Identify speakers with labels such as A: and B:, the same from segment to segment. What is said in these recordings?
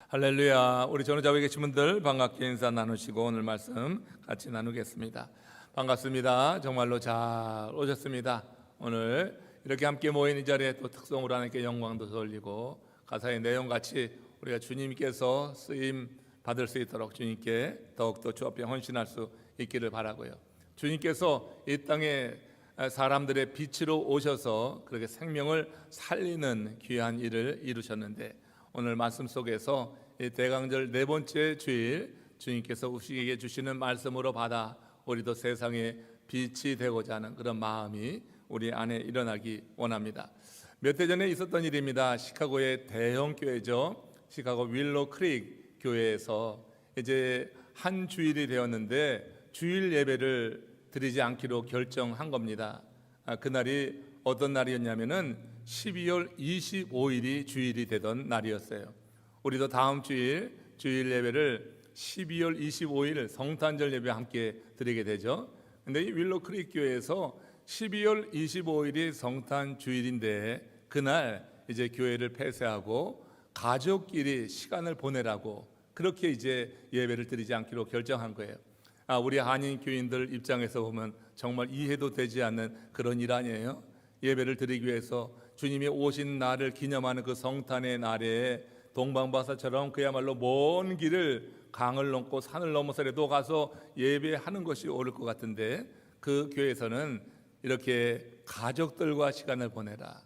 A: 할렐루야. 우리 전우자에 계신 분들 반갑게 인사 나누시고 오늘 말씀 같이 나누겠습니다. 반갑습니다. 정말로 잘 오셨습니다. 오늘 이렇게 함께 모인 이 자리에 또 특성으로 하나님께 영광도 돌리고 가사의 내용 같이 우리가 주님께서 쓰임 받을 수 있도록 주님께 더욱더 주 앞에 헌신할 수 있기를 바라고요. 주님께서 이 땅에 사람들의 빛으로 오셔서 그렇게 생명을 살리는 귀한 일을 이루셨는데, 오늘 말씀 속에서 이 대강절 네 번째 주일 주님께서 우리에게 주시는 말씀으로 받아 우리도 세상에 빛이 되고자 하는 그런 마음이 우리 안에 일어나기 원합니다. 몇 해 전에 있었던 일입니다. 시카고의 대형 교회죠. 시카고 윌로 크릭 교회에서 이제 한 주일이 되었는데 주일 예배를 드리지 않기로 결정한 겁니다. 그날이 어떤 날이었냐면은 12월 25일이 주일이 되던 날이었어요. 우리도 다음 주일 예배를 12월 25일 성탄절 예배 함께 드리게 되죠. 근데 이 윌로 크릭 교회에서 12월 25일이 성탄 주일인데 그날 이제 교회를 폐쇄하고 가족끼리 시간을 보내라고 그렇게 이제 예배를 드리지 않기로 결정한 거예요. 우리 한인 교인들 입장에서 보면 정말 이해도 되지 않는 그런 일 아니에요? 예배를 드리기 위해서 주님이 오신 날을 기념하는 그 성탄의 날에 동방바사처럼 그야말로 먼 길을 강을 넘고 산을 넘어서라도 가서 예배하는 것이 옳을 것 같은데, 그 교회에서는 이렇게 가족들과 시간을 보내라,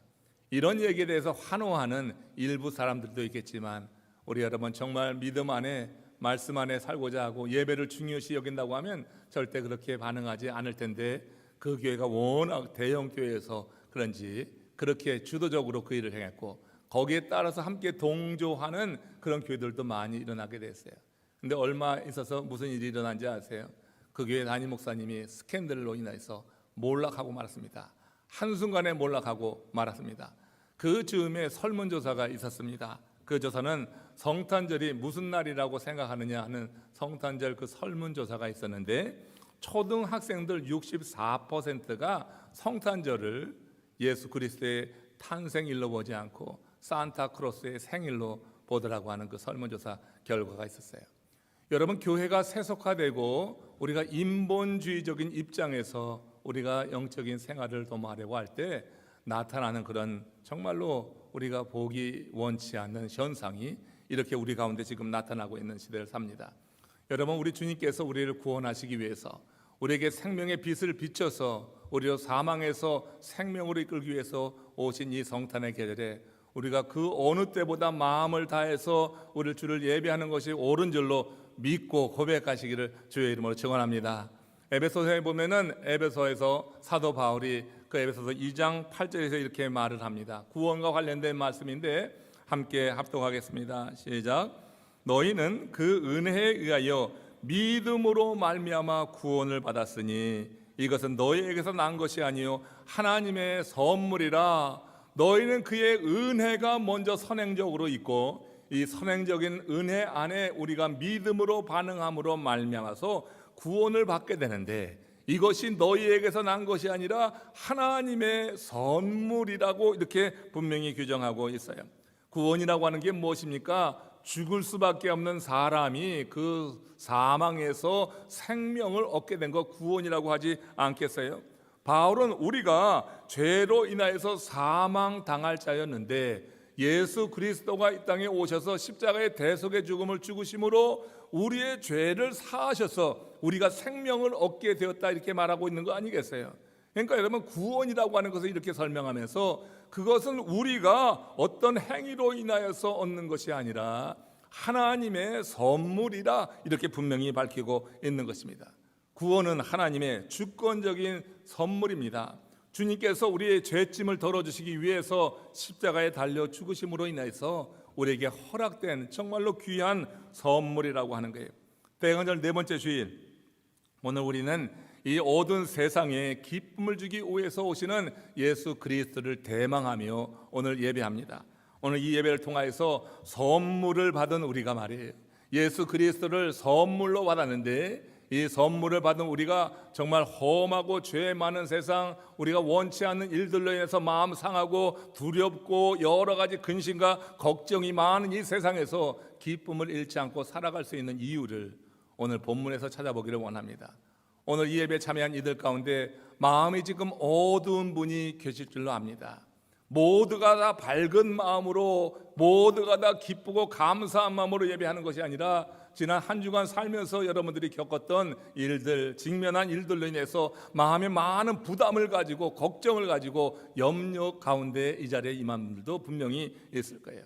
A: 이런 얘기에 대해서 환호하는 일부 사람들도 있겠지만, 우리 여러분 정말 믿음 안에 말씀 안에 살고자 하고 예배를 중요시 여긴다고 하면 절대 그렇게 반응하지 않을 텐데, 그 교회가 워낙 대형 교회여서 그런지 그렇게 주도적으로 그 일을 행했고 거기에 따라서 함께 동조하는 그런 교회들도 많이 일어나게 됐어요. 근데 얼마 있어서 무슨 일이 일어난지 아세요? 그 교회 담임 목사님이 스캔들로 인해서 몰락하고 말았습니다. 한순간에 몰락하고 말았습니다. 그 즈음에 설문조사가 있었습니다. 그 조사는 성탄절이 무슨 날이라고 생각하느냐 하는 성탄절 그 설문조사가 있었는데, 초등학생들 64%가 성탄절을 예수 그리스도의 탄생일로 보지 않고 산타크로스의 생일로 보더라고 하는 그 설문조사 결과가 있었어요. 여러분, 교회가 세속화되고 우리가 인본주의적인 입장에서 우리가 영적인 생활을 도모하려고 할 때 나타나는 그런 정말로 우리가 보기 원치 않는 현상이 이렇게 우리 가운데 지금 나타나고 있는 시대를 삽니다. 여러분, 우리 주님께서 우리를 구원하시기 위해서 우리에게 생명의 빛을 비춰서 우리를 사망에서 생명으로 이끌기 위해서 오신 이 성탄의 계절에 우리가 그 어느 때보다 마음을 다해서 우리 주를 예배하는 것이 옳은 줄로 믿고 고백하시기를 주의 이름으로 축원합니다. 에베소서에 보면은 에베소에서 사도 바울이 그 에베소서 2장 8절에서 이렇게 말을 합니다. 구원과 관련된 말씀인데 함께 합독하겠습니다. 시작. 너희는 그 은혜에 의하여 믿음으로 말미암아 구원을 받았으니 이것은 너희에게서 난 것이 아니요 하나님의 선물이라. 너희는 그의 은혜가 먼저 선행적으로 있고 이 선행적인 은혜 안에 우리가 믿음으로 반응함으로 말미암아서 구원을 받게 되는데, 이것이 너희에게서 난 것이 아니라 하나님의 선물이라고 이렇게 분명히 규정하고 있어요. 구원이라고 하는 게 무엇입니까? 죽을 수밖에 없는 사람이 그 사망에서 생명을 얻게 된 것 구원이라고 하지 않겠어요? 바울은 우리가 죄로 인하여서 사망당할 자였는데 예수 그리스도가 이 땅에 오셔서 십자가의 대속의 죽음을 죽으심으로 우리의 죄를 사하셔서 우리가 생명을 얻게 되었다, 이렇게 말하고 있는 거 아니겠어요? 그러니까 여러분, 구원이라고 하는 것을 이렇게 설명하면서 그것은 우리가 어떤 행위로 인하여서 얻는 것이 아니라 하나님의 선물이라 이렇게 분명히 밝히고 있는 것입니다. 구원은 하나님의 주권적인 선물입니다. 주님께서 우리의 죄짐을 덜어주시기 위해서 십자가에 달려 죽으심으로 인해서 우리에게 허락된 정말로 귀한 선물이라고 하는 거예요. 대강절 네 번째 주일, 오늘 우리는 이 어두운 세상에 기쁨을 주기 위해서 오시는 예수 그리스도를 대망하며 오늘 예배합니다. 오늘 이 예배를 통하여서 선물을 받은 우리가 말이에요, 예수 그리스도를 선물로 받았는데 이 선물을 받은 우리가 정말 험하고 죄 많은 세상, 우리가 원치 않는 일들로 인해서 마음 상하고 두렵고 여러 가지 근심과 걱정이 많은 이 세상에서 기쁨을 잃지 않고 살아갈 수 있는 이유를 오늘 본문에서 찾아보기를 원합니다. 오늘 이 예배에 참여한 이들 가운데 마음이 지금 어두운 분이 계실 줄로 압니다. 모두가 다 밝은 마음으로, 모두가 다 기쁘고 감사한 마음으로 예배하는 것이 아니라 지난 한 주간 살면서 여러분들이 겪었던 일들, 직면한 일들로 인해서 마음에 많은 부담을 가지고 걱정을 가지고 염려 가운데 이 자리에 임한 분들도 분명히 있을 거예요.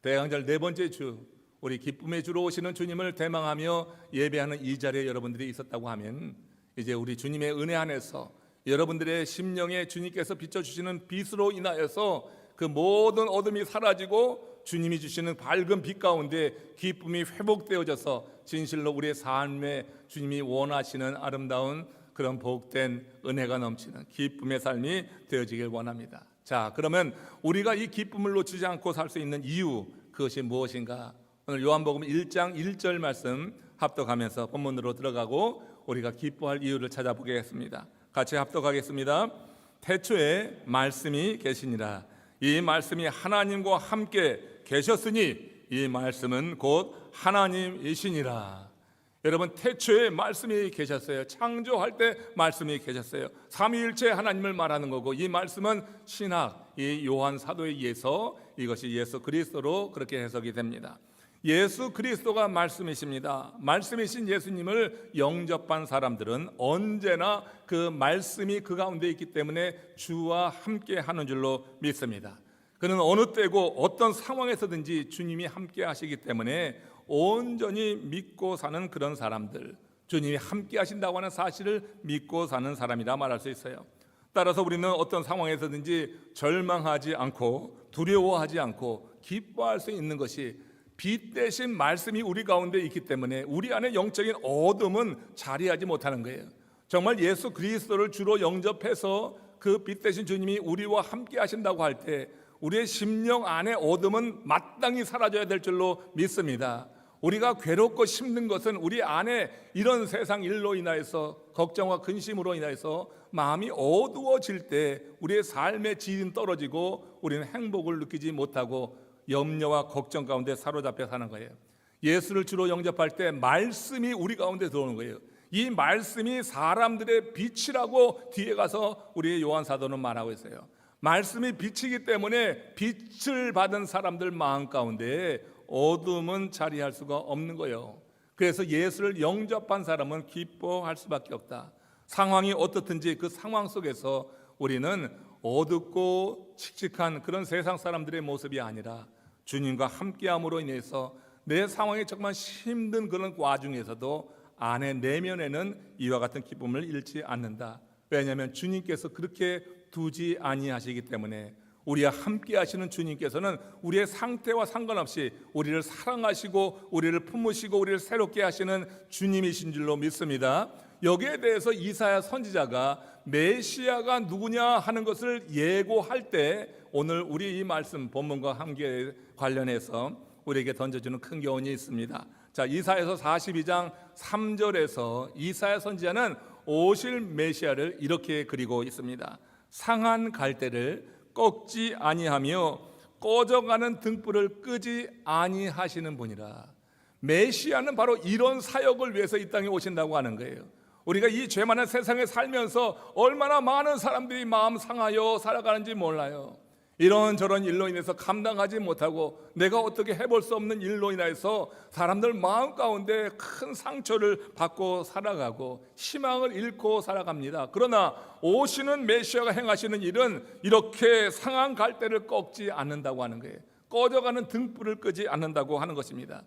A: 대강절 네 번째 주, 우리 기쁨의 주로 오시는 주님을 대망하며 예배하는 이 자리에 여러분들이 있었다고 하면 이제 우리 주님의 은혜 안에서 여러분들의 심령에 주님께서 비춰주시는 빛으로 인하여서 그 모든 어둠이 사라지고 주님이 주시는 밝은 빛 가운데 기쁨이 회복되어져서 진실로 우리의 삶에 주님이 원하시는 아름다운 그런 복된 은혜가 넘치는 기쁨의 삶이 되어지길 원합니다. 자, 그러면 우리가 이 기쁨을 놓치지 않고 살 수 있는 이유, 그것이 무엇인가? 오늘 요한복음 1장 1절 말씀 합독하면서 본문으로 들어가고 우리가 기뻐할 이유를 찾아보겠습니다. 같이 합독하겠습니다. 태초에 말씀이 계시니라. 이 말씀이 하나님과 함께 계셨으니 이 말씀은 곧 하나님이시니라. 여러분, 태초에 말씀이 계셨어요. 창조할 때 말씀이 계셨어요. 삼위일체 하나님을 말하는 거고, 이 말씀은 신학, 이 요한 사도에 의해서 이것이 예수 그리스도로 그렇게 해석이 됩니다. 예수 그리스도가 말씀이십니다. 말씀이신 예수님을 영접한 사람들은 언제나 그 말씀이 그 가운데 있기 때문에 주와 함께 하는 줄로 믿습니다. 그는 어느 때고 어떤 상황에서든지 주님이 함께 하시기 때문에 온전히 믿고 사는 그런 사람들, 주님이 함께 하신다고 하는 사실을 믿고 사는 사람이라 말할 수 있어요. 따라서 우리는 어떤 상황에서든지 절망하지 않고 두려워하지 않고 기뻐할 수 있는 것이 빛 대신 말씀이 우리 가운데 있기 때문에 우리 안에 영적인 어둠은 자리하지 못하는 거예요. 정말 예수 그리스도를 주로 영접해서 그 빛 대신 주님이 우리와 함께 하신다고 할 때 우리의 심령 안의 어둠은 마땅히 사라져야 될 줄로 믿습니다. 우리가 괴롭고 힘든 것은 우리 안에 이런 세상 일로 인하여서 걱정과 근심으로 인하여서 마음이 어두워질 때 우리의 삶의 질은 떨어지고 우리는 행복을 느끼지 못하고 염려와 걱정 가운데 사로잡혀 사는 거예요. 예수를 주로 영접할 때 말씀이 우리 가운데 들어오는 거예요. 이 말씀이 사람들의 빛이라고 뒤에 가서 우리 요한 사도는 말하고 있어요. 말씀이 빛이기 때문에 빛을 받은 사람들 마음 가운데 어둠은 자리할 수가 없는 거예요. 그래서 예수를 영접한 사람은 기뻐할 수밖에 없다. 상황이 어떻든지 그 상황 속에서 우리는 어둡고 칙칙한 그런 세상 사람들의 모습이 아니라 주님과 함께함으로 인해서 내 상황이 정말 힘든 그런 와중에서도 안에 내면에는 이와 같은 기쁨을 잃지 않는다. 왜냐하면 주님께서 그렇게 두지 아니하시기 때문에 우리와 함께 하시는 주님께서는 우리의 상태와 상관없이 우리를 사랑하시고 우리를 품으시고 우리를 새롭게 하시는 주님이신 줄로 믿습니다. 여기에 대해서 이사야 선지자가 메시아가 누구냐 하는 것을 예고할 때 오늘 우리 이 말씀 본문과 함께 관련해서 우리에게 던져주는 큰 교훈이 있습니다. 자, 이사야서 42장 3절에서 이사야 선지자는 오실 메시아를 이렇게 그리고 있습니다. 상한 갈대를 꺾지 아니하며 꺼져가는 등불을 끄지 아니하시는 분이라. 메시아는 바로 이런 사역을 위해서 이 땅에 오신다고 하는 거예요. 우리가 이 죄 많은 세상에 살면서 얼마나 많은 사람들이 마음 상하여 살아가는지 몰라요. 이런저런 일로 인해서 감당하지 못하고 내가 어떻게 해볼 수 없는 일로 인해서 사람들 마음 가운데 큰 상처를 받고 살아가고 희망을 잃고 살아갑니다. 그러나 오시는 메시아가 행하시는 일은 이렇게 상한 갈대를 꺾지 않는다고 하는 거예요. 꺼져가는 등불을 끄지 않는다고 하는 것입니다.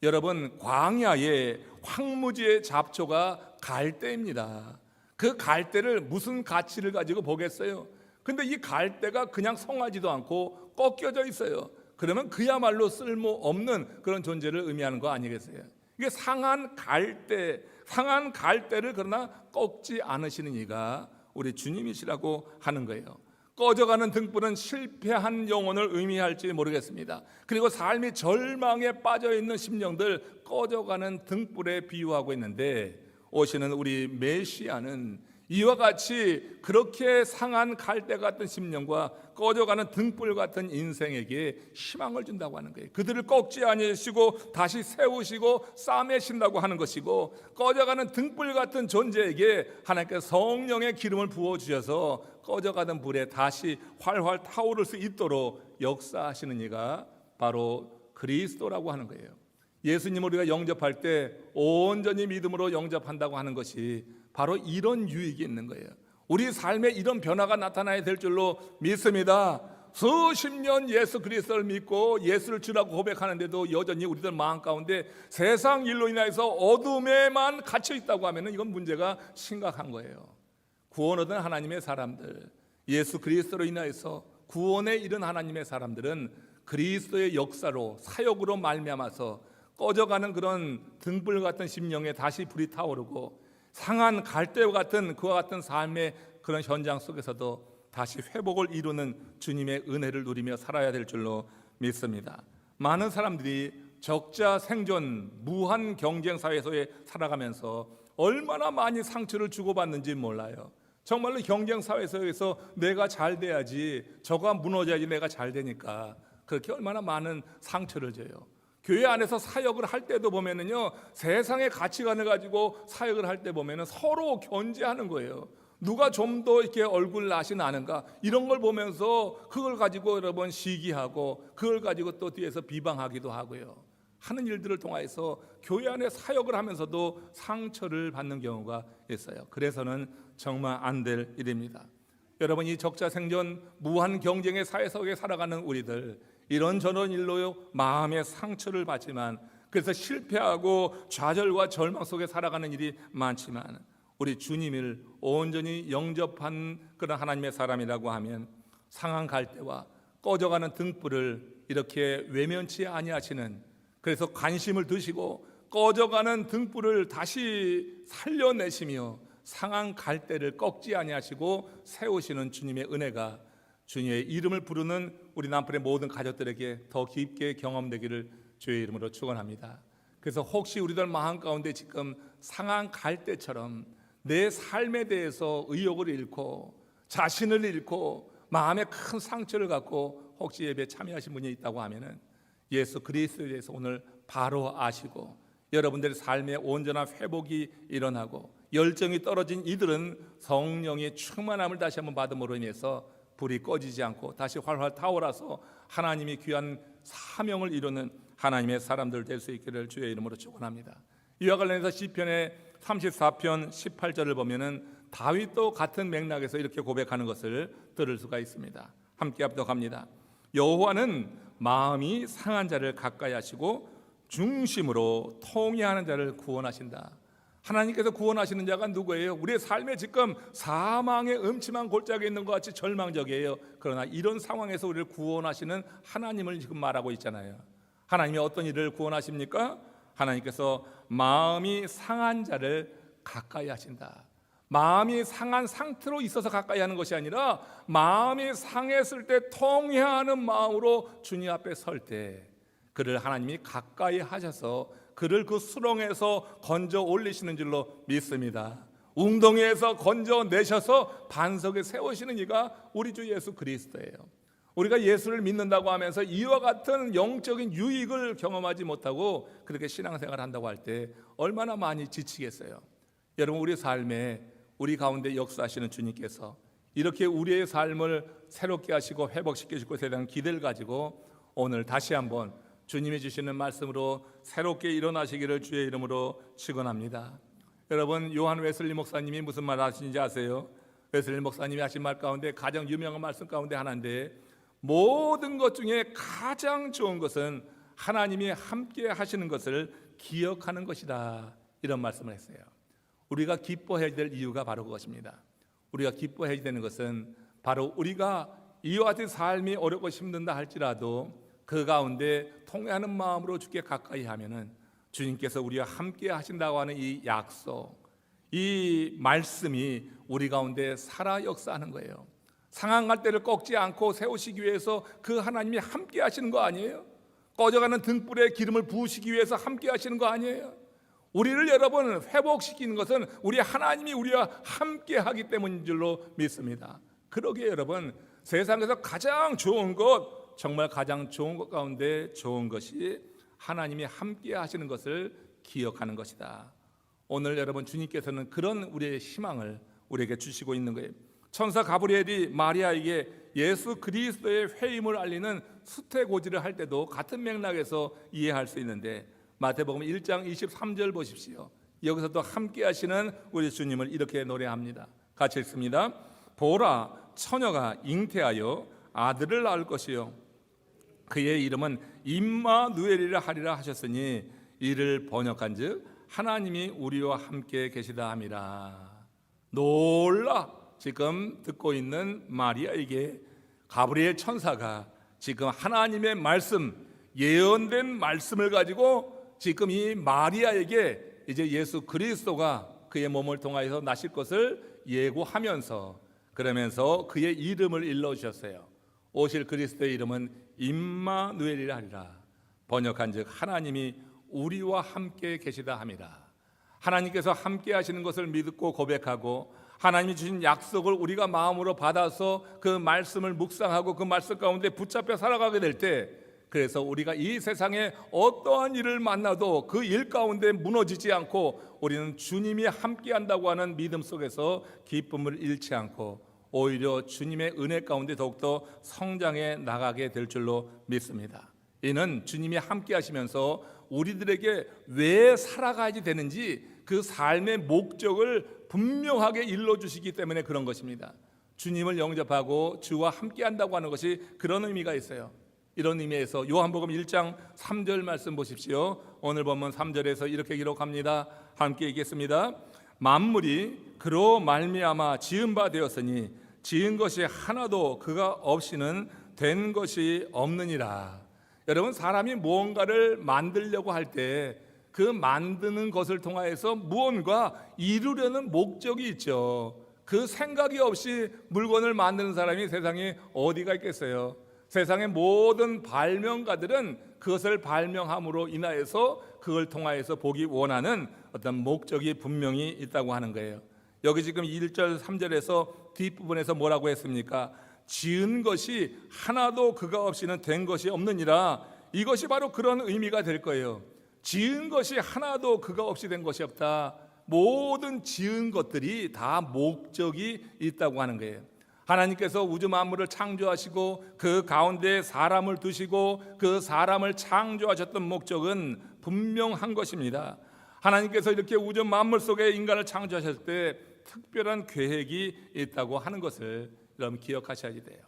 A: 여러분, 광야의 황무지의 잡초가 갈대입니다. 그 갈대를 무슨 가치를 가지고 보겠어요? 근데 이 갈대가 그냥 성하지도 않고 꺾여져 있어요. 그러면 그야말로 쓸모없는 그런 존재를 의미하는 거 아니겠어요? 이게 상한 갈대를 그러나 꺾지 않으시는 이가 우리 주님이시라고 하는 거예요. 꺼져가는 등불은 실패한 영혼을 의미할지 모르겠습니다. 그리고 삶이 절망에 빠져있는 심령들 꺼져가는 등불에 비유하고 있는데 오시는 우리 메시아는 이와 같이 그렇게 상한 갈대 같은 심령과 꺼져가는 등불 같은 인생에게 희망을 준다고 하는 거예요. 그들을 꺾지 아니하시고 다시 세우시고 싸매신다고 하는 것이고, 꺼져가는 등불 같은 존재에게 하나님께서 성령의 기름을 부어주셔서 꺼져가는 불에 다시 활활 타오를 수 있도록 역사하시는 이가 바로 그리스도라고 하는 거예요. 예수님을 우리가 영접할 때 온전히 믿음으로 영접한다고 하는 것이 바로 이런 유익이 있는 거예요. 우리 삶에 이런 변화가 나타나야 될 줄로 믿습니다. 수십 년 예수 그리스도를 믿고 예수를 주라고 고백하는데도 여전히 우리들 마음 가운데 세상 일로 인해서 어둠에만 갇혀 있다고 하면 이건 문제가 심각한 거예요. 구원 얻은 하나님의 사람들, 예수 그리스도로 인하여서 구원에 이른 하나님의 사람들은 그리스도의 역사로, 사역으로 말미암아서 꺼져가는 그런 등불 같은 심령에 다시 불이 타오르고, 상한 갈대와 같은 그와 같은 삶의 그런 현장 속에서도 다시 회복을 이루는 주님의 은혜를 누리며 살아야 될 줄로 믿습니다. 많은 사람들이 적자 생존 무한 경쟁 사회에서 살아가면서 얼마나 많이 상처를 주고받는지 몰라요. 정말로 경쟁 사회에서 내가 잘 돼야지, 저가 무너져야지 내가 잘 되니까 그렇게 얼마나 많은 상처를 줘요. 교회 안에서 사역을 할 때도 보면은요, 세상의 가치관을 가지고 사역을 할 때 보면은 서로 견제하는 거예요. 누가 좀 더 이렇게 얼굴 낯이 나는가, 이런 걸 보면서 그걸 가지고 여러 번 시기하고 그걸 가지고 또 뒤에서 비방하기도 하고요. 하는 일들을 통해서 교회 안에 사역을 하면서도 상처를 받는 경우가 있어요. 그래서는 정말 안 될 일입니다. 여러분, 이 적자생존 무한 경쟁의 사회 속에 살아가는 우리들, 이런저런 일로 마음의 상처를 받지만, 그래서 실패하고 좌절과 절망 속에 살아가는 일이 많지만, 우리 주님을 온전히 영접한 그런 하나님의 사람이라고 하면 상한 갈대와 꺼져가는 등불을 이렇게 외면치 아니하시는, 그래서 관심을 두시고 꺼져가는 등불을 다시 살려내시며 상한 갈대를 꺾지 아니하시고 세우시는 주님의 은혜가 주님의 이름을 부르는 우리 남편의 모든 가족들에게 더 깊게 경험되기를 주의 이름으로 축원합니다. 그래서 혹시 우리들 마음 가운데 지금 상한 갈대처럼 내 삶에 대해서 의욕을 잃고 자신을 잃고 마음에 큰 상처를 갖고 혹시 예배에 참여하신 분이 있다고 하면은 예수 그리스도에 대해서 오늘 바로 아시고, 여러분들의 삶의 온전한 회복이 일어나고 열정이 떨어진 이들은 성령의 충만함을 다시 한번 받음으로 인해서 불이 꺼지지 않고 다시 활활 타오라서 하나님이 귀한 사명을 이루는 하나님의 사람들 될 수 있기를 주의 이름으로 축원합니다. 이와 관련해서 시편의 34편 18절을 보면은 다윗도 같은 맥락에서 이렇게 고백하는 것을 들을 수가 있습니다. 함께 합독합니다. 여호와는 마음이 상한 자를 가까이 하시고 중심으로 통회하는 자를 구원하신다. 하나님께서 구원하시는 자가 누구예요? 우리의 삶에 지금 사망의 음침한 골짜기에 있는 것 같이 절망적이에요. 그러나 이런 상황에서 우리를 구원하시는 하나님을 지금 말하고 있잖아요. 하나님이 어떤 일을 구원하십니까? 하나님께서 마음이 상한 자를 가까이 하신다. 마음이 상한 상태로 있어서 가까이 하는 것이 아니라 마음이 상했을 때 통회하는 마음으로 주님 앞에 설 때 그를 하나님이 가까이 하셔서 그를 그 수렁에서 건져 올리시는 줄로 믿습니다. 웅덩이에서 건져 내셔서 반석에 세우시는 이가 우리 주 예수 그리스도예요. 우리가 예수를 믿는다고 하면서 이와 같은 영적인 유익을 경험하지 못하고 그렇게 신앙생활을 한다고 할 때 얼마나 많이 지치겠어요. 여러분, 우리 삶에 우리 가운데 역사하시는 주님께서 이렇게 우리의 삶을 새롭게 하시고 회복시키실 것에 대한 기대를 가지고 오늘 다시 한번 주님이 주시는 말씀으로 새롭게 일어나시기를 주의 이름으로 축원합니다. 여러분, 요한 웨슬리 목사님이 무슨 말 하시는지 아세요? 웨슬리 목사님이 하신 말 가운데 가장 유명한 말씀 가운데 하나인데, 모든 것 중에 가장 좋은 것은 하나님이 함께 하시는 것을 기억하는 것이다, 이런 말씀을 했어요. 우리가 기뻐해야 될 이유가 바로 그것입니다. 우리가 기뻐해야 되는 것은 바로 우리가 이와 같은 삶이 어렵고 힘든다 할지라도 그 가운데 통회하는 마음으로 주께 가까이 하면은 주님께서 우리와 함께 하신다고 하는 이 약속, 이 말씀이 우리 가운데 살아 역사하는 거예요. 상한 갈대를 꺾지 않고 세우시기 위해서 그 하나님이 함께 하시는 거 아니에요? 꺼져가는 등불에 기름을 부으시기 위해서 함께 하시는 거 아니에요? 우리를 여러분 회복시키는 것은 우리 하나님이 우리와 함께 하기 때문인 줄로 믿습니다. 그러기에 여러분 세상에서 가장 좋은 것, 정말 가장 좋은 것 가운데 좋은 것이 하나님이 함께 하시는 것을 기억하는 것이다. 오늘 여러분 주님께서는 그런 우리의 희망을 우리에게 주시고 있는 거예요. 천사 가브리엘이 마리아에게 예수 그리스도의 회임을 알리는 수태고지를 할 때도 같은 맥락에서 이해할 수 있는데, 마태복음 1장 23절 보십시오. 여기서도 함께 하시는 우리 주님을 이렇게 노래합니다. 같이 읽습니다. 보라, 처녀가 잉태하여 아들을 낳을 것이요 그의 이름은 임마누엘이라 하리라 하셨으니 이를 번역한즉 하나님이 우리와 함께 계시다 함이라. 놀라. 지금 듣고 있는 마리아에게 가브리엘 천사가 지금 하나님의 말씀, 예언된 말씀을 가지고 지금 이 마리아에게 이제 예수 그리스도가 그의 몸을 통하여서 나실 것을 예고하면서, 그러면서 그의 이름을 일러주셨어요. 오실 그리스도의 이름은 임마누엘이라 하리라. 번역한즉 하나님이 우리와 함께 계시다 함이라. 하나님께서 함께 하시는 것을 믿고 고백하고 하나님이 주신 약속을 우리가 마음으로 받아서 그 말씀을 묵상하고 그 말씀 가운데 붙잡혀 살아가게 될 때, 그래서 우리가 이 세상에 어떠한 일을 만나도 그 일 가운데 무너지지 않고 우리는 주님이 함께 한다고 하는 믿음 속에서 기쁨을 잃지 않고 오히려 주님의 은혜 가운데 더욱더 성장해 나가게 될 줄로 믿습니다. 이는 주님이 함께 하시면서 우리들에게 왜 살아가야지 되는지 그 삶의 목적을 분명하게 일러주시기 때문에 그런 것입니다. 주님을 영접하고 주와 함께 한다고 하는 것이 그런 의미가 있어요. 이런 의미에서 요한복음 1장 3절 말씀 보십시오. 오늘 본문 3절에서 이렇게 기록합니다. 함께 읽겠습니다. 만물이 그로 말미암아 지은 바 되었으니 지은 것이 하나도 그가 없이는 된 것이 없느니라. 여러분, 사람이 무언가를 만들려고 할 때 그 만드는 것을 통하여서 무언가 이루려는 목적이 있죠. 그 생각이 없이 물건을 만드는 사람이 세상에 어디가 있겠어요? 세상의 모든 발명가들은 그것을 발명함으로 인하여서 그걸 통하여서 보기 원하는 어떤 목적이 분명히 있다고 하는 거예요. 여기 지금 1절 3절에서 뒷부분에서 뭐라고 했습니까? 지은 것이 하나도 그가 없이는 된 것이 없느니라. 이것이 바로 그런 의미가 될 거예요. 지은 것이 하나도 그가 없이 된 것이 없다. 모든 지은 것들이 다 목적이 있다고 하는 거예요. 하나님께서 우주 만물을 창조하시고 그 가운데 사람을 두시고 그 사람을 창조하셨던 목적은 분명한 것입니다. 하나님께서 이렇게 우주 만물 속에 인간을 창조하셨을 때 특별한 계획이 있다고 하는 것을 여러분 기억하셔야 돼요.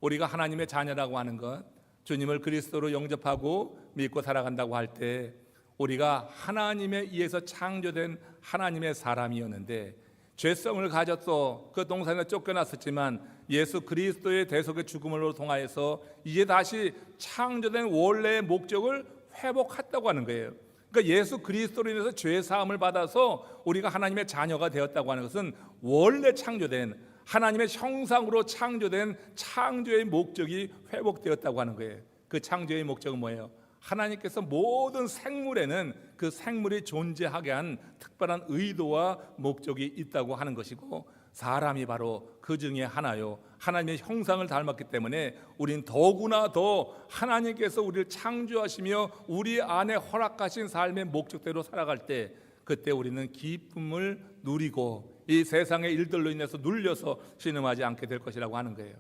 A: 우리가 하나님의 자녀라고 하는 것, 주님을 그리스도로 영접하고 믿고 살아간다고 할 때 우리가 하나님에 의해서 창조된 하나님의 사람이었는데 죄성을 가졌어. 그 동산에 쫓겨났었지만 예수 그리스도의 대속의 죽음으로 통하여서 이제 다시 창조된 원래의 목적을 회복했다고 하는 거예요. 그러니까 예수 그리스도로 인해서 죄 사함을 받아서 우리가 하나님의 자녀가 되었다고 하는 것은 원래 창조된 하나님의 형상으로 창조된 창조의 목적이 회복되었다고 하는 거예요. 그 창조의 목적은 뭐예요? 하나님께서 모든 생물에는 그 생물이 존재하게 한 특별한 의도와 목적이 있다고 하는 것이고, 사람이 바로 그 중에 하나요. 하나님의 형상을 닮았기 때문에 우린 더구나 더 하나님께서 우리를 창조하시며 우리 안에 허락하신 삶의 목적대로 살아갈 때, 그때 우리는 기쁨을 누리고 이 세상의 일들로 인해서 눌려서 신음하지 않게 될 것이라고 하는 거예요.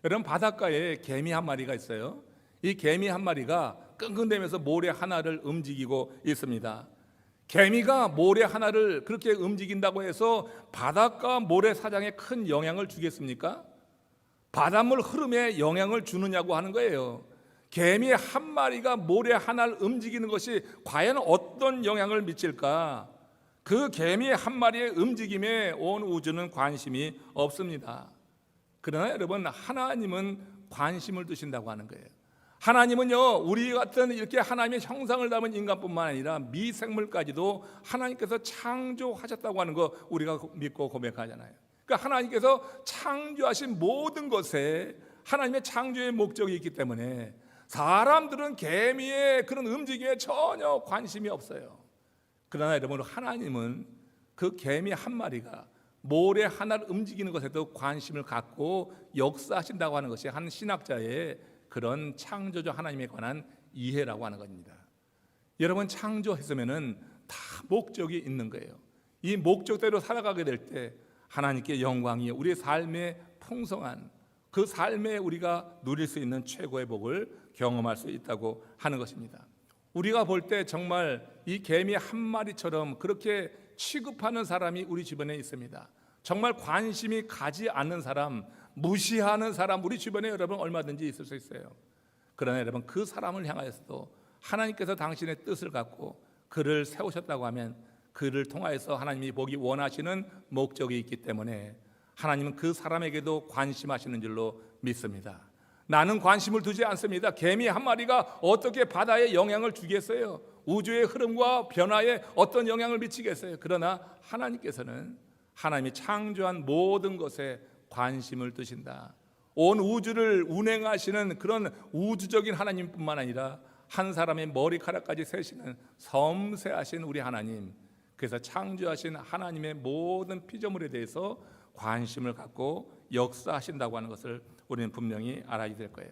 A: 여러분, 바닷가에 개미 한 마리가 있어요. 이 개미 한 마리가 끙끙대면서 모래 하나를 움직이고 있습니다. 개미가 모래 하나를 그렇게 움직인다고 해서 바닷가 모래사장에 큰 영향을 주겠습니까? 바닷물 흐름에 영향을 주느냐고 하는 거예요. 개미 한 마리가 모래 하나를 움직이는 것이 과연 어떤 영향을 미칠까? 그 개미 한 마리의 움직임에 온 우주는 관심이 없습니다. 그러나 여러분, 하나님은 관심을 두신다고 하는 거예요. 하나님은요, 우리 같은 이렇게 하나님의 형상을 담은 인간뿐만 아니라 미생물까지도 하나님께서 창조하셨다고 하는 거 우리가 믿고 고백하잖아요. 그러니까 하나님께서 창조하신 모든 것에 하나님의 창조의 목적이 있기 때문에 사람들은 개미의 그런 움직임에 전혀 관심이 없어요. 그러나 여러분, 하나님은 그 개미 한 마리가 모래 하나를 움직이는 것에도 관심을 갖고 역사하신다고 하는 것이 한 신학자의 그런 창조주 하나님에 관한 이해라고 하는 겁니다. 여러분, 창조했으면은 다 목적이 있는 거예요. 이 목적대로 살아가게 될 때 하나님께 영광이 우리의 삶의 풍성한 그 삶에 우리가 누릴 수 있는 최고의 복을 경험할 수 있다고 하는 것입니다. 우리가 볼 때 정말 이 개미 한 마리처럼 그렇게 취급하는 사람이 우리 주변에 있습니다. 정말 관심이 가지 않는 사람, 무시하는 사람, 우리 주변에 여러분 얼마든지 있을 수 있어요. 그러나 여러분, 그 사람을 향하여서도 하나님께서 당신의 뜻을 갖고 그를 세우셨다고 하면 그를 통하여서 하나님이 보기 원하시는 목적이 있기 때문에 하나님은 그 사람에게도 관심하시는 줄로 믿습니다. 나는 관심을 두지 않습니다. 개미 한 마리가 어떻게 바다에 영향을 주겠어요? 우주의 흐름과 변화에 어떤 영향을 미치겠어요? 그러나 하나님께서는 하나님이 창조한 모든 것에 관심을 두신다. 온 우주를 운행하시는 그런 우주적인 하나님뿐만 아니라 한 사람의 머리카락까지 세시는 섬세하신 우리 하나님, 그래서 창조하신 하나님의 모든 피조물에 대해서 관심을 갖고 역사하신다고 하는 것을 우리는 분명히 알아야 될 거예요.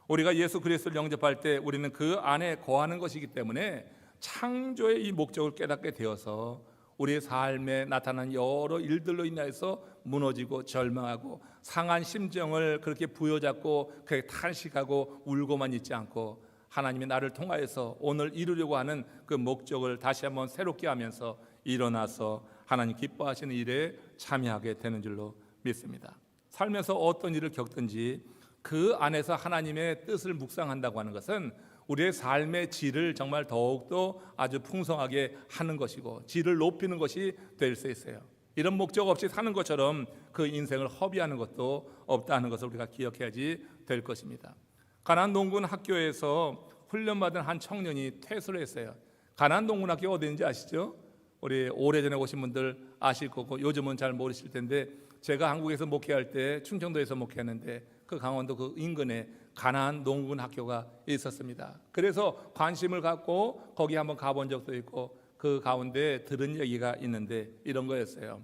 A: 우리가 예수 그리스도를 영접할 때 우리는 그 안에 거하는 것이기 때문에 창조의 이 목적을 깨닫게 되어서 우리의 삶에 나타난 여러 일들로 인하여서 무너지고 절망하고 상한 심정을 그렇게 부여잡고 그렇게 탄식하고 울고만 있지 않고 하나님이 나를 통하여서 오늘 이루려고 하는 그 목적을 다시 한번 새롭게 하면서 일어나서 하나님 기뻐하시는 일에 참여하게 되는 줄로 믿습니다. 살면서 어떤 일을 겪든지 그 안에서 하나님의 뜻을 묵상한다고 하는 것은 우리의 삶의 질을 정말 더욱더 아주 풍성하게 하는 것이고 질을 높이는 것이 될 수 있어요. 이런 목적 없이 사는 것처럼 그 인생을 허비하는 것도 없다는 것을 우리가 기억해야지 될 것입니다. 가나안 농군 학교에서 훈련받은 한 청년이 퇴소를 했어요. 가나안 농군 학교가 어디인지 아시죠? 우리 오래전에 오신 분들 아실 거고 요즘은 잘 모르실 텐데, 제가 한국에서 목회할 때 충청도에서 목회했는데 그 강원도 그 인근에 가나안 농군 학교가 있었습니다. 그래서 관심을 갖고 거기 한번 가본 적도 있고 그 가운데 들은 얘기가 있는데 이런 거였어요.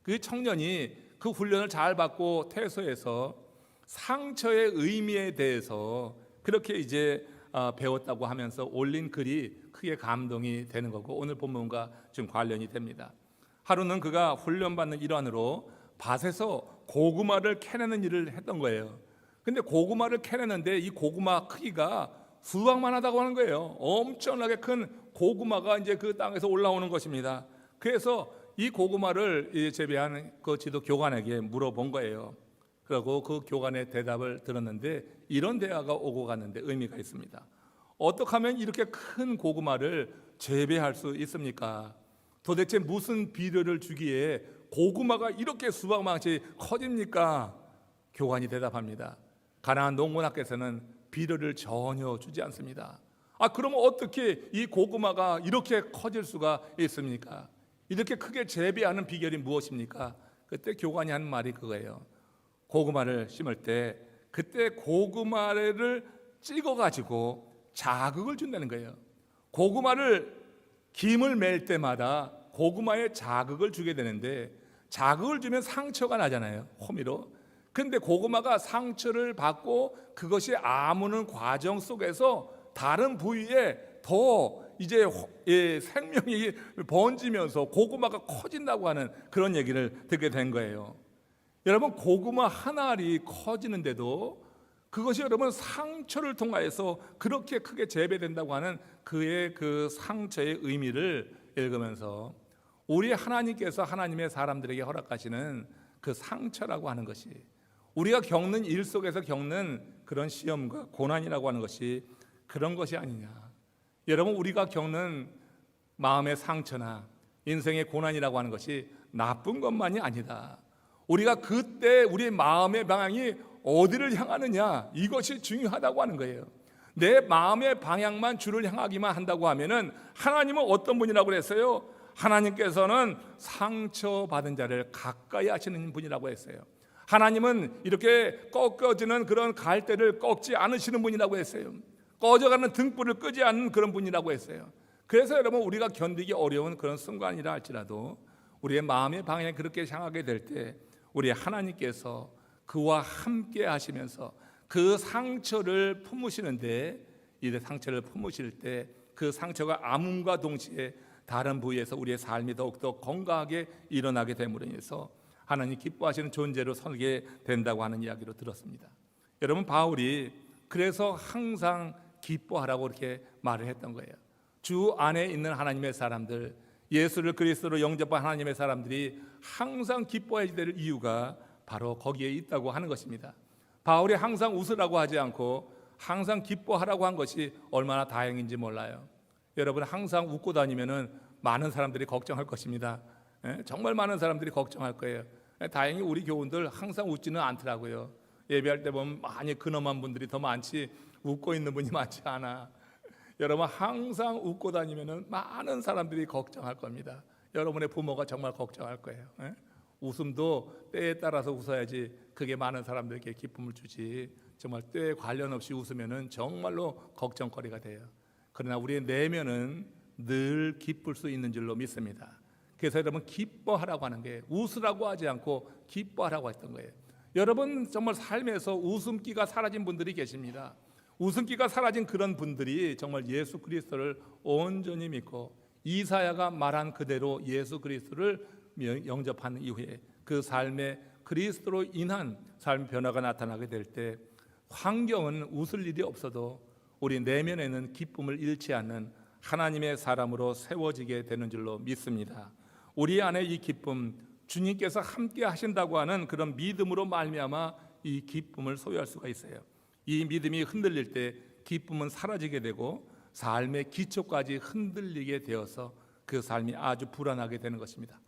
A: 그 청년이 그 훈련을 잘 받고 퇴소해서 상처의 의미에 대해서 그렇게 이제 배웠다고 하면서 올린 글이 크게 감동이 되는 거고 오늘 본문과 좀 관련이 됩니다. 하루는 그가 훈련받는 일환으로 밭에서 고구마를 캐내는 일을 했던 거예요. 근데 고구마를 캐내는데 이 고구마 크기가 수박만 하다고 하는 거예요. 엄청나게 큰 고구마가 이제 그 땅에서 올라오는 것입니다. 그래서 이 고구마를 재배하는 그 지도 교관에게 물어본 거예요. 그리고 그 교관의 대답을 들었는데 이런 대화가 오고 갔는데 의미가 있습니다. 어떻게 하면 이렇게 큰 고구마를 재배할 수 있습니까? 도대체 무슨 비료를 주기에 고구마가 이렇게 수박만치 커집니까? 교관이 대답합니다. 가나안 농군학교에서는 비료를 전혀 주지 않습니다. 그러면 어떻게 이 고구마가 이렇게 커질 수가 있습니까? 이렇게 크게 재배하는 비결이 무엇입니까? 그때 교관이 한 말이 그거예요. 고구마를 심을 때 그때 고구마를 찍어가지고 자극을 준다는 거예요. 고구마를 김을 맬 때마다 고구마에 자극을 주게 되는데 자극을 주면 상처가 나잖아요. 호미로. 근데 고구마가 상처를 받고 그것이 아무는 과정 속에서 다른 부위에 더 이제 생명이 번지면서 고구마가 커진다고 하는 그런 얘기를 듣게 된 거예요. 여러분, 고구마 한 알이 커지는데도 그것이 여러분 상처를 통하여서 그렇게 크게 재배된다고 하는 그의 그 상처의 의미를 읽으면서 우리 하나님께서 하나님의 사람들에게 허락하시는 그 상처라고 하는 것이 우리가 겪는 일 속에서 겪는 그런 시험과 고난이라고 하는 것이 그런 것이 아니냐. 여러분, 우리가 겪는 마음의 상처나 인생의 고난이라고 하는 것이 나쁜 것만이 아니다. 우리가 그때 우리 마음의 방향이 어디를 향하느냐, 이것이 중요하다고 하는 거예요. 내 마음의 방향만 주를 향하기만 한다고 하면은 하나님은 어떤 분이라고 그랬어요? 하나님께서는 상처받은 자를 가까이 하시는 분이라고 했어요. 하나님은 이렇게 꺾어지는 그런 갈대를 꺾지 않으시는 분이라고 했어요. 꺼져가는 등불을 끄지 않는 그런 분이라고 했어요. 그래서 여러분, 우리가 견디기 어려운 그런 순간이라 할지라도 우리의 마음의 방향이 그렇게 향하게 될 때 우리 하나님께서 그와 함께 하시면서 그 상처를 품으시는데, 이 상처를 품으실 때 그 상처가 아픔과 동시에 다른 부위에서 우리의 삶이 더욱더 건강하게 일어나게 됨으로 인해서 하나님 기뻐하시는 존재로 서게 된다고 하는 이야기로 들었습니다. 여러분, 바울이 그래서 항상 기뻐하라고 이렇게 말을 했던 거예요. 주 안에 있는 하나님의 사람들, 예수를 그리스도로 영접한 하나님의 사람들이 항상 기뻐해야 될 이유가 바로 거기에 있다고 하는 것입니다. 바울이 항상 웃으라고 하지 않고 항상 기뻐하라고 한 것이 얼마나 다행인지 몰라요. 여러분, 항상 웃고 다니면은 많은 사람들이 걱정할 것입니다. 정말 많은 사람들이 걱정할 거예요. 다행히 우리 교우들 항상 웃지는 않더라고요. 예배할 때 보면 많이 근엄한 분들이 더 많지 웃고 있는 분이 많지 않아. 여러분, 항상 웃고 다니면은 많은 사람들이 걱정할 겁니다. 여러분의 부모가 정말 걱정할 거예요. 웃음도 때에 따라서 웃어야지 그게 많은 사람들에게 기쁨을 주지, 정말 때에 관련 없이 웃으면은 정말로 걱정거리가 돼요. 그러나 우리의 내면은 늘 기쁠 수 있는 줄로 믿습니다. 그래서 여러분, 기뻐하라고 하는 게 웃으라고 하지 않고 기뻐하라고 했던 거예요. 여러분, 정말 삶에서 웃음기가 사라진 분들이 계십니다. 웃음기가 사라진 그런 분들이 정말 예수 그리스도를 온전히 믿고 이사야가 말한 그대로 예수 그리스도를 영접한 이후에 그 삶에 그리스도로 인한 삶 변화가 나타나게 될 때 환경은 웃을 일이 없어도 우리 내면에는 기쁨을 잃지 않는 하나님의 사람으로 세워지게 되는 줄로 믿습니다. 우리 안에 이 기쁨, 주님께서 함께 하신다고 하는 그런 믿음으로 말미암아 이 기쁨을 소유할 수가 있어요. 이 믿음이 흔들릴 때 기쁨은 사라지게 되고 삶의 기초까지 흔들리게 되어서 그 삶이 아주 불안하게 되는 것입니다.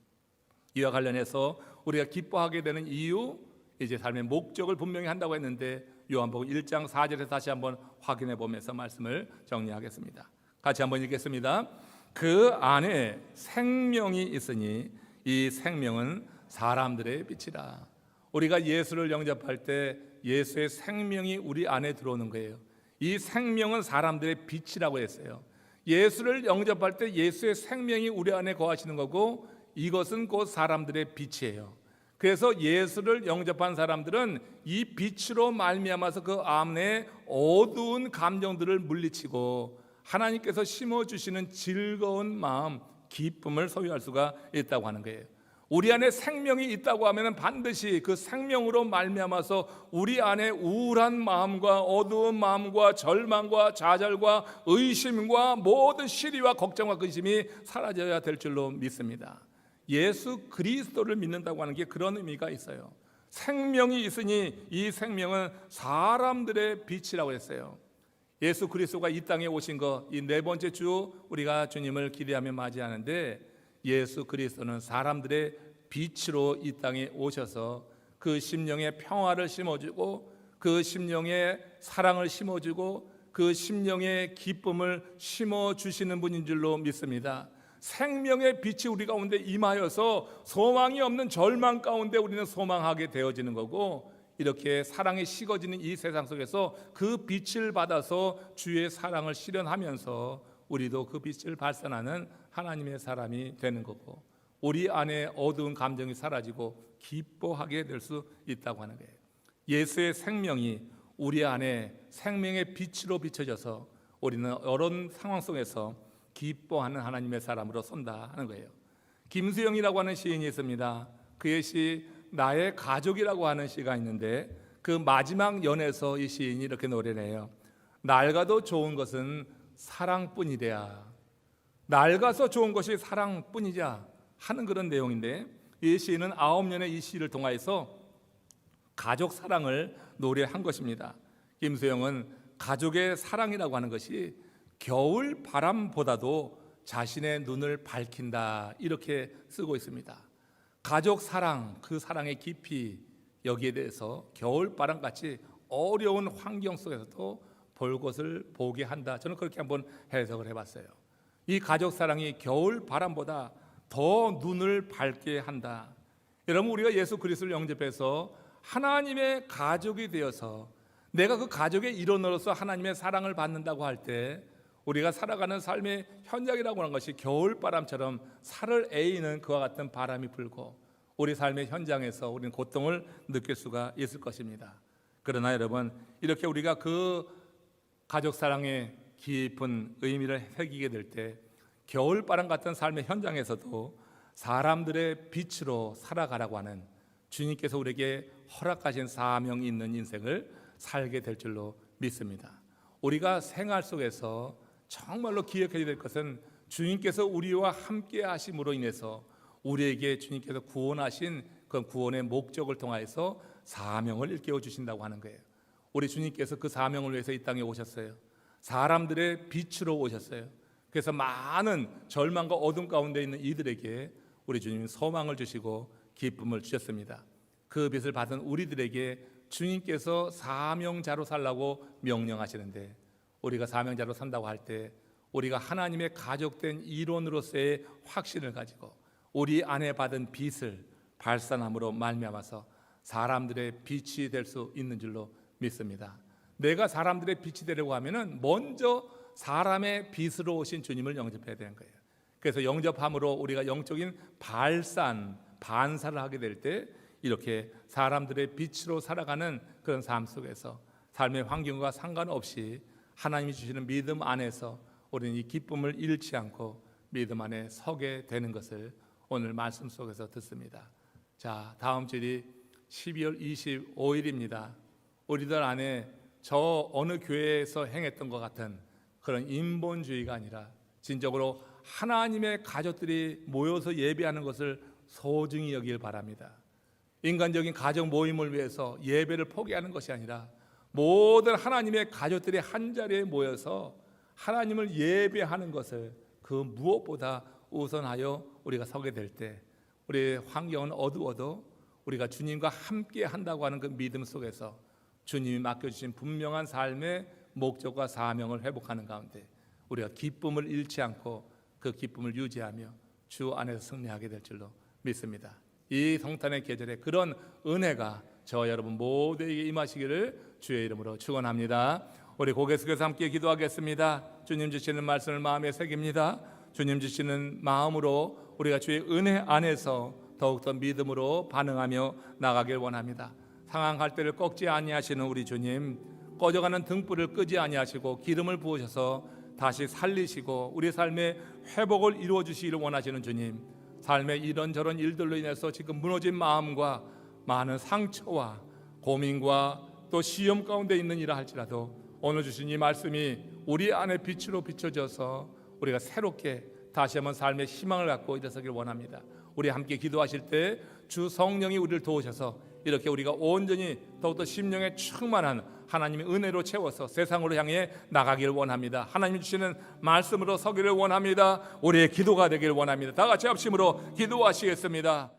A: 이와 관련해서 우리가 기뻐하게 되는 이유, 이제 삶의 목적을 분명히 한다고 했는데 요한복음 1장 4절에 다시 한번 확인해 보면서 말씀을 정리하겠습니다. 같이 한번 읽겠습니다. 그 안에 생명이 있으니 이 생명은 사람들의 빛이라. 우리가 예수를 영접할 때 예수의 생명이 우리 안에 들어오는 거예요. 이 생명은 사람들의 빛이라고 했어요. 예수를 영접할 때 예수의 생명이 우리 안에 거하시는 거고, 이것은 곧 사람들의 빛이에요. 그래서 예수를 영접한 사람들은 이 빛으로 말미암아서 그 안에 어두운 감정들을 물리치고 하나님께서 심어주시는 즐거운 마음, 기쁨을 소유할 수가 있다고 하는 거예요. 우리 안에 생명이 있다고 하면 반드시 그 생명으로 말미암아서 우리 안에 우울한 마음과 어두운 마음과 절망과 좌절과 의심과 모든 시리와 걱정과 근심이 사라져야 될 줄로 믿습니다. 예수 그리스도를 믿는다고 하는 게 그런 의미가 있어요. 생명이 있으니 이 생명은 사람들의 빛이라고 했어요. 예수 그리스도가 이 땅에 오신 거, 이 네 번째 주 우리가 주님을 기대하며 맞이하는데, 예수 그리스도는 사람들의 빛으로 이 땅에 오셔서 그 심령에 평화를 심어주고 그 심령에 사랑을 심어주고 그 심령에 기쁨을 심어주시는 분인 줄로 믿습니다. 생명의 빛이 우리 가운데 임하여서 소망이 없는 절망 가운데 우리는 소망하게 되어지는 거고, 이렇게 사랑이 식어지는 이 세상 속에서 그 빛을 받아서 주의 사랑을 실현하면서 우리도 그 빛을 발산하는 하나님의 사람이 되는 거고, 우리 안에 어두운 감정이 사라지고 기뻐하게 될 수 있다고 하는 거예요. 예수의 생명이 우리 안에 생명의 빛으로 비춰져서 우리는 이런 상황 속에서 기뻐하는 하나님의 사람으로 선다 하는 거예요. 김수영이라고 하는 시인이 있습니다. 그의 시 나의 가족이라고 하는 시가 있는데, 그 마지막 연에서 이 시인이 이렇게 노래를 해요. 낡아도 좋은 것은 사랑뿐이랴. 낡아서 좋은 것이 사랑뿐이자 하는 그런 내용인데, 이 시인은 9년의 이 시를 통하여서 가족 사랑을 노래한 것입니다. 김수영은 가족의 사랑이라고 하는 것이 겨울 바람보다도 자신의 눈을 밝힌다, 이렇게 쓰고 있습니다. 가족 사랑, 그 사랑의 깊이, 여기에 대해서 겨울 바람같이 어려운 환경 속에서도 볼 것을 보게 한다. 저는 그렇게 한번 해석을 해봤어요. 이 가족 사랑이 겨울 바람보다 더 눈을 밝게 한다. 여러분, 우리가 예수 그리스도를 영접해서 하나님의 가족이 되어서 내가 그 가족의 일원으로서 하나님의 사랑을 받는다고 할 때 우리가 살아가는 삶의 현장이라고 하는 것이 겨울바람처럼 살을 에이는 그와 같은 바람이 불고 우리 삶의 현장에서 우리는 고통을 느낄 수가 있을 것입니다. 그러나 여러분, 이렇게 우리가 그 가족 사랑의 깊은 의미를 새기게 될 때 겨울바람 같은 삶의 현장에서도 사람들의 빛으로 살아가라고 하는 주님께서 우리에게 허락하신 사명이 있는 인생을 살게 될 줄로 믿습니다. 우리가 생활 속에서 정말로 기억해야 될 것은 주님께서 우리와 함께 하심으로 인해서 우리에게 주님께서 구원하신 그 구원의 목적을 통하여서 사명을 일깨워 주신다고 하는 거예요. 우리 주님께서 그 사명을 위해서 이 땅에 오셨어요. 사람들의 빛으로 오셨어요. 그래서 많은 절망과 어둠 가운데 있는 이들에게 우리 주님은 소망을 주시고 기쁨을 주셨습니다. 그 빛을 받은 우리들에게 주님께서 사명자로 살라고 명령하시는데, 우리가 사명자로 산다고 할 때 우리가 하나님의 가족된 일원으로서의 확신을 가지고 우리 안에 받은 빛을 발산함으로 말미암아서 사람들의 빛이 될 수 있는 줄로 믿습니다. 내가 사람들의 빛이 되려고 하면은 먼저 사람의 빛으로 오신 주님을 영접해야 되는 거예요. 그래서 영접함으로 우리가 영적인 반사를 하게 될 때 이렇게 사람들의 빛으로 살아가는 그런 삶 속에서 삶의 환경과 상관없이 하나님이 주시는 믿음 안에서 우리는 이 기쁨을 잃지 않고 믿음 안에 서게 되는 것을 오늘 말씀 속에서 듣습니다. 자, 다음 주일이 12월 25일입니다. 우리들 안에 저 어느 교회에서 행했던 것 같은 그런 인본주의가 아니라 진정으로 하나님의 가족들이 모여서 예배하는 것을 소중히 여길 바랍니다. 인간적인 가정 모임을 위해서 예배를 포기하는 것이 아니라 모든 하나님의 가족들이 한자리에 모여서 하나님을 예배하는 것을 그 무엇보다 우선하여 우리가 서게 될 때 우리의 환경은 어두워도 우리가 주님과 함께 한다고 하는 그 믿음 속에서 주님이 맡겨주신 분명한 삶의 목적과 사명을 회복하는 가운데 우리가 기쁨을 잃지 않고 그 기쁨을 유지하며 주 안에서 승리하게 될 줄로 믿습니다. 이 성탄의 계절에 그런 은혜가 저 여러분 모두에게 임하시기를 주의 이름으로 축원합니다. 우리 고개 숙여서 함께 기도하겠습니다. 주님 주시는 말씀을 마음에 새깁니다. 주님 주시는 마음으로 우리가 주의 은혜 안에서 더욱더 믿음으로 반응하며 나가길 원합니다. 상황할 때를 꺾지 아니하시는 우리 주님, 꺼져가는 등불을 끄지 아니하시고 기름을 부으셔서 다시 살리시고 우리 삶의 회복을 이루어 주시기를 원하시는 주님, 삶의 이런저런 일들로 인해서 지금 무너진 마음과 많은 상처와 고민과 또 시험 가운데 있는 일을 할지라도 오늘 주신 이 말씀이 우리 안에 빛으로 비춰져서 우리가 새롭게 다시 한번 삶의 희망을 갖고 일어서길 원합니다. 우리 함께 기도하실 때 주 성령이 우리를 도우셔서 이렇게 우리가 온전히 더욱더 심령에 충만한 하나님의 은혜로 채워서 세상으로 향해 나가기를 원합니다. 하나님 주시는 말씀으로 서기를 원합니다. 우리의 기도가 되기를 원합니다. 다 같이 합심으로 기도하시겠습니다.